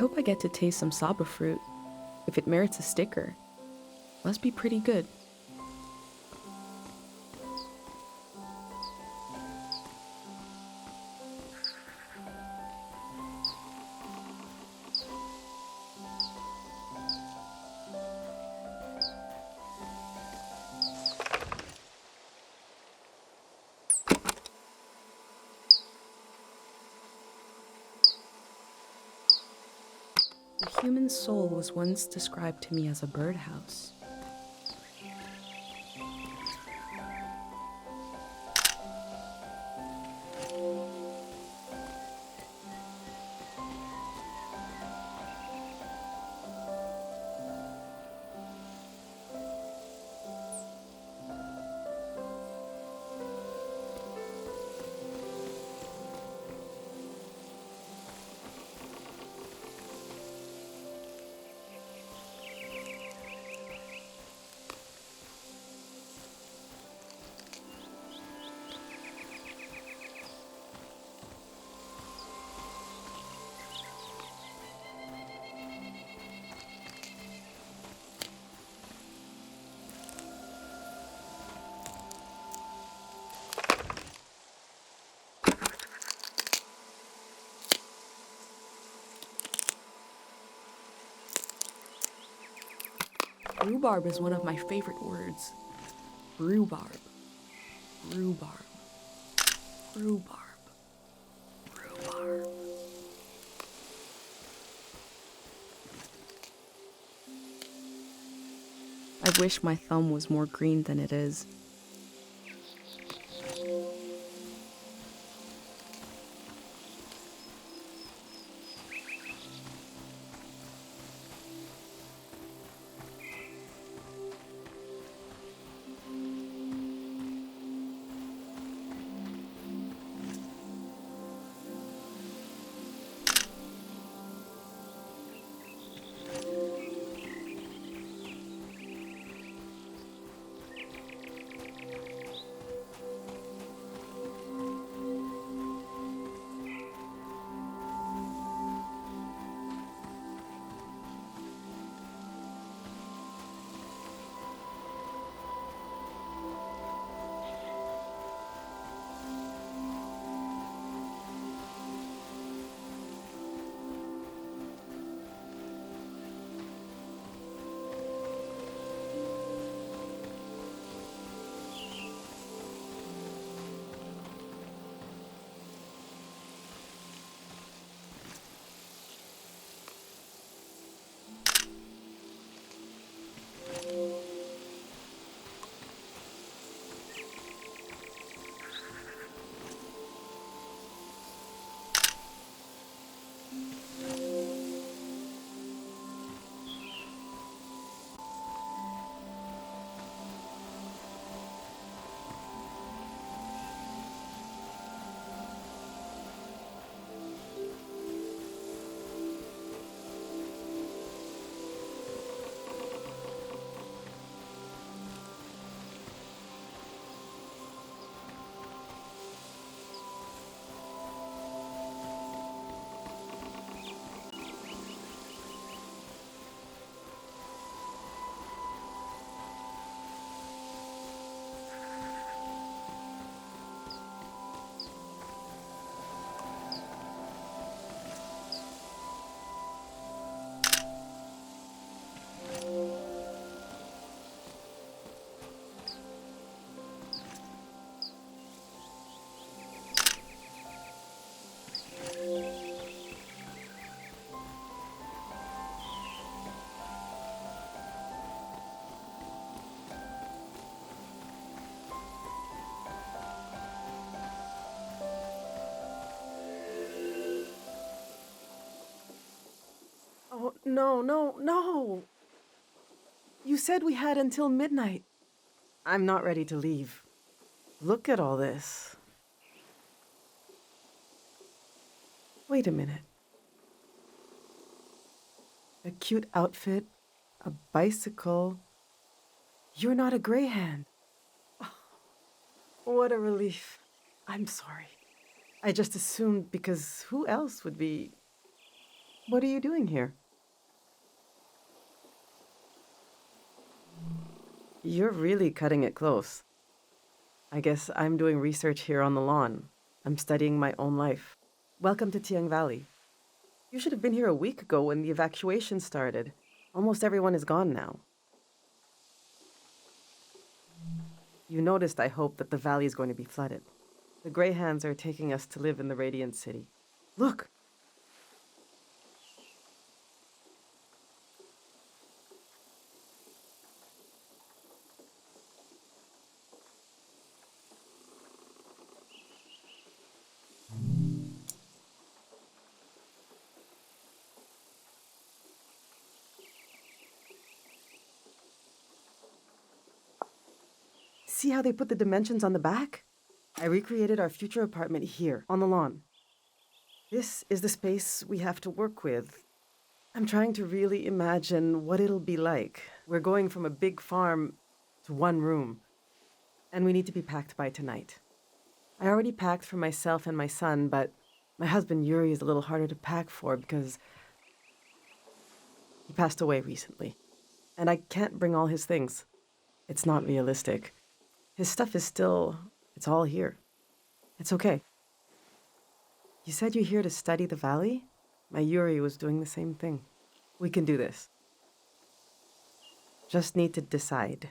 hope I get to taste some saba fruit. If it merits a sticker, must be pretty good. The human soul was once described to me as a birdhouse. Rhubarb is one of my favorite words. Rhubarb. Rhubarb. Rhubarb. Rhubarb. I wish my thumb was more green than it is. Oh, no, no, no! You said we had until midnight. I'm not ready to leave. Look at all this. Wait a minute. A cute outfit, a bicycle. You're not a greyhound. Oh, what a relief. I'm sorry. I just assumed because who else would be... What are you doing here? You're really cutting it close. I guess I'm doing research here on the lawn. I'm studying my own life. Welcome to Tieng Valley. You should have been here a week ago when the evacuation started. Almost everyone is gone now. You noticed, I hope, that the valley is going to be flooded. The Greyhands are taking us to live in the Radiant City. Look! See how they put the dimensions on the back? I recreated our future apartment here, on the lawn. This is the space we have to work with. I'm trying to really imagine what it'll be like. We're going from a big farm to one room, and we need to be packed by tonight. I already packed for myself and my son, but my husband Yuri is a little harder to pack for because he passed away recently. And I can't bring all his things. It's not realistic. His stuff is still, it's all here. It's okay. You said you're here to study the valley? My Yuri was doing the same thing. We can do this. Just need to decide.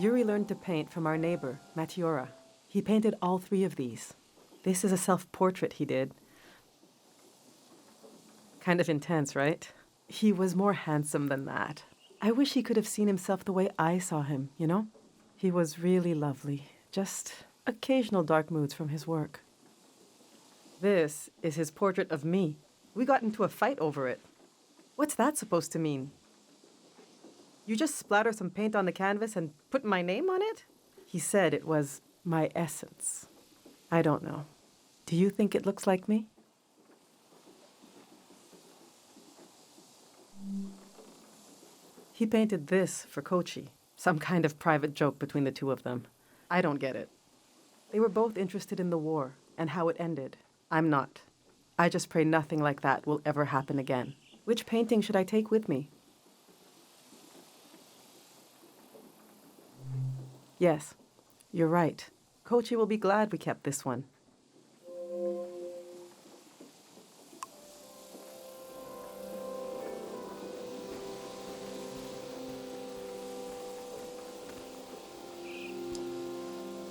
Yuri learned to paint from our neighbor, Matiora. He painted all three of these. This is a self-portrait he did. Kind of intense, right? He was more handsome than that. I wish he could have seen himself the way I saw him, you know? He was really lovely. Just occasional dark moods from his work. This is his portrait of me. We got into a fight over it. What's that supposed to mean? You just splatter some paint on the canvas and put my name on it? He said it was my essence. I don't know. Do you think it looks like me? He painted this for Kochi, some kind of private joke between the two of them. I don't get it. They were both interested in the war and how it ended. I'm not. I just pray nothing like that will ever happen again. Which painting should I take with me? Yes, you're right. Kochi will be glad we kept this one.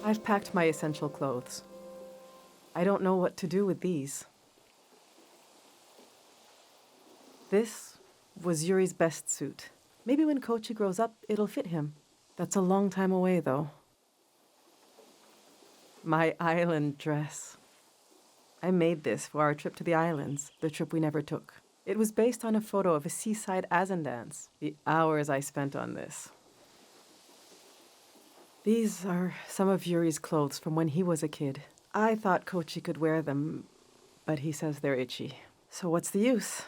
I've packed my essential clothes. I don't know what to do with these. This was Yuri's best suit. Maybe when Kochi grows up, it'll fit him. That's a long time away, though. My island dress. I made this for our trip to the islands, the trip we never took. It was based on a photo of a seaside Azan dance. The hours I spent on this. These are some of Yuri's clothes from when he was a kid. I thought Kochi could wear them, but he says they're itchy. So what's the use?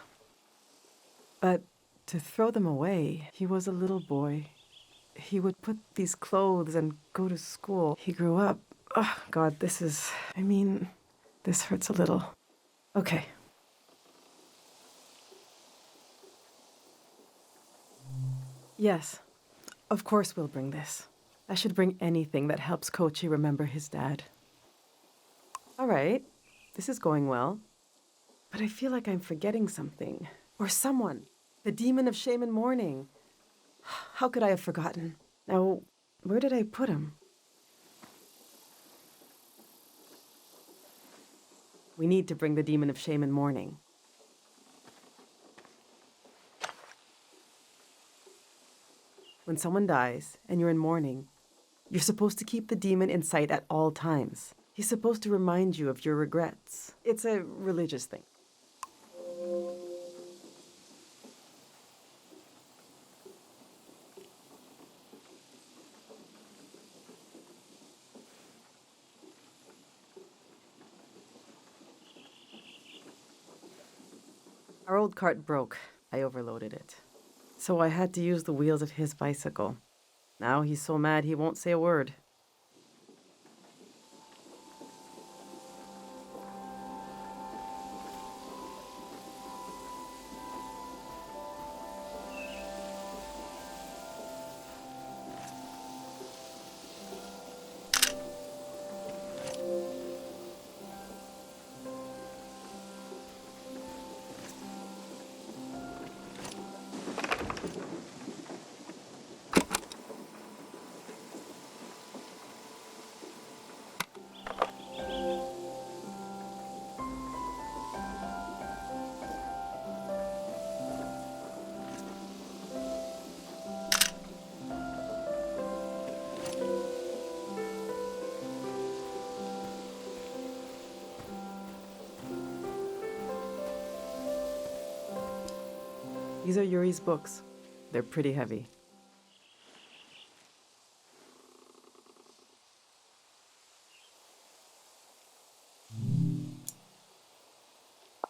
But to throw them away, he was a little boy. He would put these clothes and go to school. He grew up. Oh, God, this hurts a little. Okay. Yes, of course we'll bring this. I should bring anything that helps Kochi remember his dad. All right, this is going well. But I feel like I'm forgetting something. Or someone. The demon of shame and mourning. How could I have forgotten? Now, where did I put him? We need to bring the demon of shame and mourning. When someone dies and you're in mourning, You're supposed to keep the demon in sight at all times. He's supposed to remind you of your regrets. It's a religious thing. Our old cart broke. I overloaded it. So I had to use the wheels of his bicycle. Now he's so mad he won't say a word. These are Yuri's books. They're pretty heavy.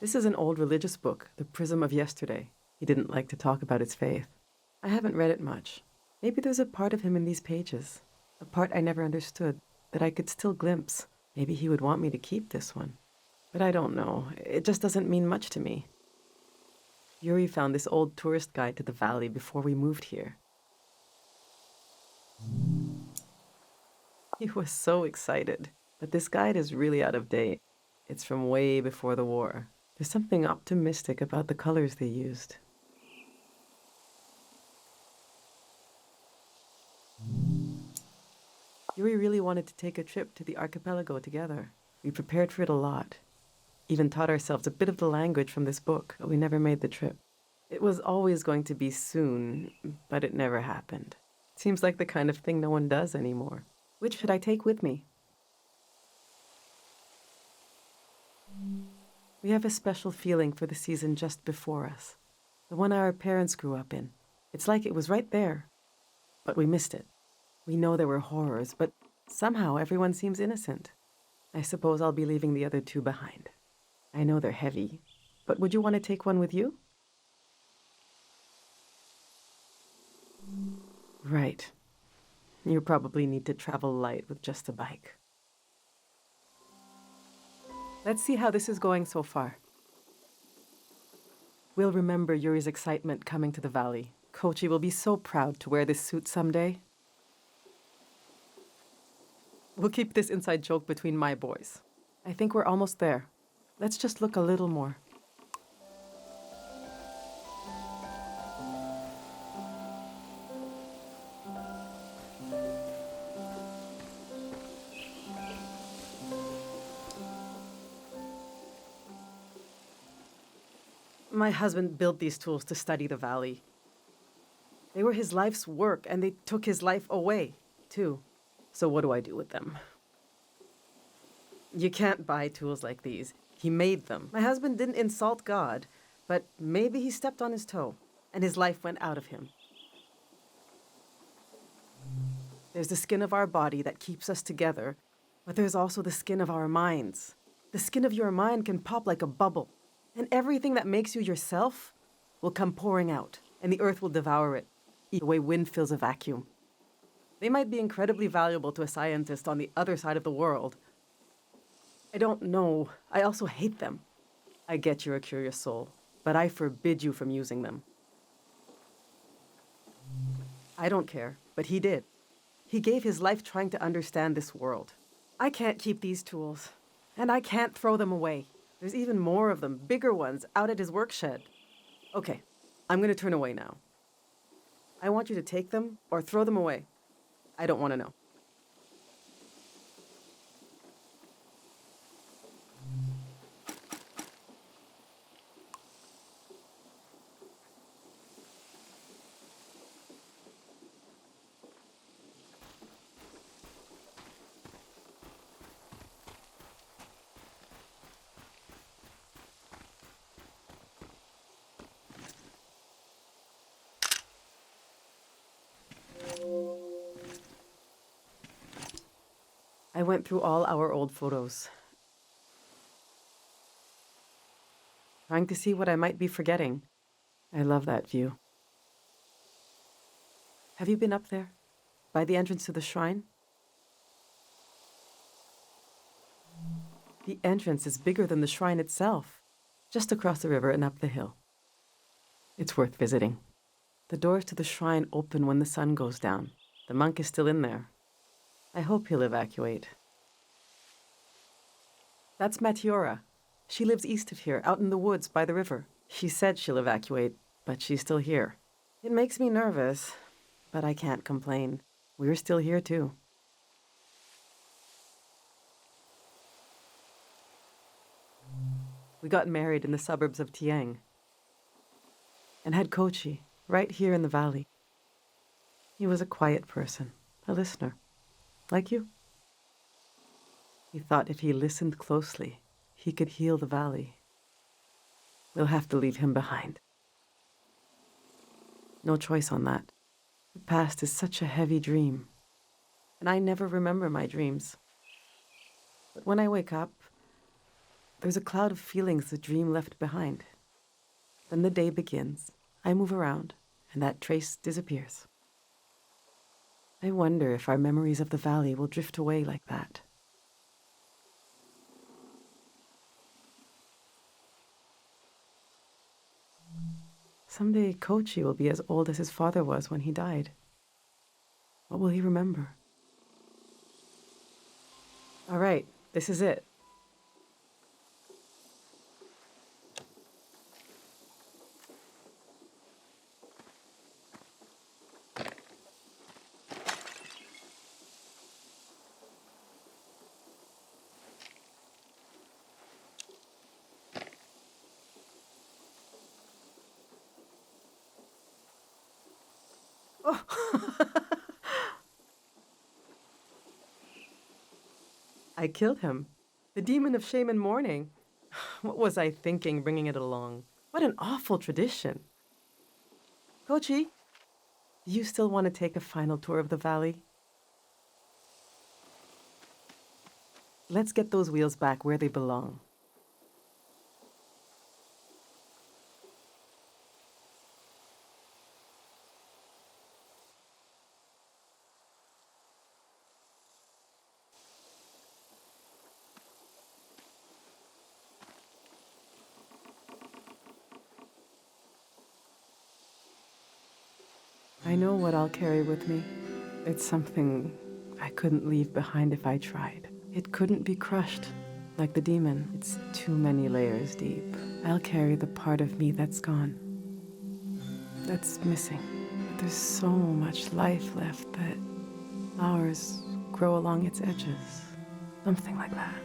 This is an old religious book, The Prism of Yesterday. He didn't like to talk about his faith. I haven't read it much. Maybe there's a part of him in these pages, a part I never understood, that I could still glimpse. Maybe he would want me to keep this one. But I don't know. It just doesn't mean much to me. Yuri found this old tourist guide to the valley before we moved here. He was so excited. But this guide is really out of date. It's from way before the war. There's something optimistic about the colors they used. Yuri really wanted to take a trip to the archipelago together. We prepared for it a lot. Even taught ourselves a bit of the language from this book, but we never made the trip. It was always going to be soon, but it never happened. Seems like the kind of thing no one does anymore. Which should I take with me? We have a special feeling for the season just before us. The one our parents grew up in. It's like it was right there. But we missed it. We know there were horrors, but somehow everyone seems innocent. I suppose I'll be leaving the other two behind. I know they're heavy, but would you want to take one with you? Right. You probably need to travel light with just a bike. Let's see how this is going so far. We'll remember Yuri's excitement coming to the valley. Kochi will be so proud to wear this suit someday. We'll keep this inside joke between my boys. I think we're almost there. Let's just look a little more. My husband built these tools to study the valley. They were his life's work, and they took his life away, too. So what do I do with them? You can't buy tools like these. He made them. My husband didn't insult God, but maybe he stepped on his toe, and his life went out of him. There's the skin of our body that keeps us together, but there's also the skin of our minds. The skin of your mind can pop like a bubble, and everything that makes you yourself will come pouring out, and the earth will devour it, the way wind fills a vacuum. They might be incredibly valuable to a scientist on the other side of the world. I don't know. I also hate them. I get you're a curious soul, but I forbid you from using them. I don't care, but he did. He gave his life trying to understand this world. I can't keep these tools, and I can't throw them away. There's even more of them, bigger ones, out at his work shed. Okay, I'm going to turn away now. I want you to take them or throw them away. I don't want to know. I went through all our old photos, trying to see what I might be forgetting. I love that view. Have you been up there, by the entrance to the shrine? The entrance is bigger than the shrine itself, just across the river and up the hill. It's worth visiting. The doors to the shrine open when the sun goes down. The monk is still in there. I hope he'll evacuate. That's Matiora. She lives east of here, out in the woods by the river. She said she'll evacuate, but she's still here. It makes me nervous, but I can't complain. We're still here too. We got married in the suburbs of Tieng and had Kochi right here in the valley. He was a quiet person, a listener, like you. He thought if he listened closely, he could heal the valley. We'll have to leave him behind. No choice on that. The past is such a heavy dream, and I never remember my dreams. But when I wake up, there's a cloud of feelings the dream left behind. Then the day begins. I move around, and that trace disappears. I wonder if our memories of the valley will drift away like that. Someday Kochi will be as old as his father was when he died. What will he remember? All right, this is it. Oh. I killed him. The demon of shame and mourning. What was I thinking bringing it along? What an awful tradition. Kochi, do you still want to take a final tour of the valley? Let's get those wheels back where they belong. I know what I'll carry with me. It's something I couldn't leave behind if I tried. It couldn't be crushed, like the demon. It's too many layers deep. I'll carry the part of me that's gone, that's missing. But there's so much life left that flowers grow along its edges. Something like that.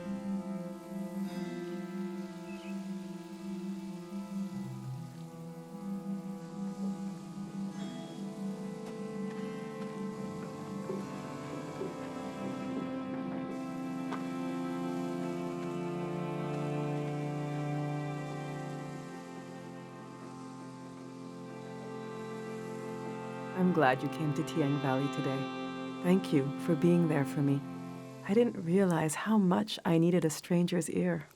I'm glad you came to Tieng Valley today. Thank you for being there for me. I didn't realize how much I needed a stranger's ear.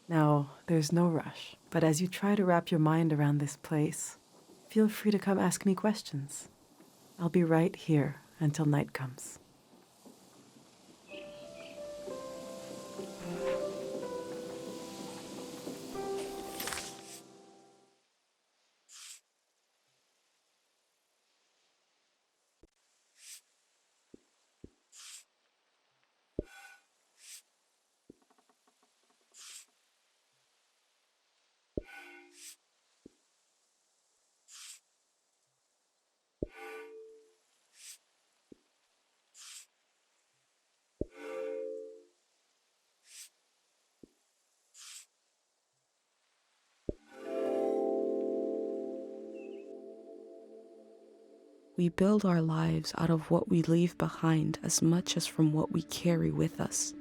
Now, there's no rush, but as you try to wrap your mind around this place, feel free to come ask me questions. I'll be right here until night comes. We build our lives out of what we leave behind as much as from what we carry with us.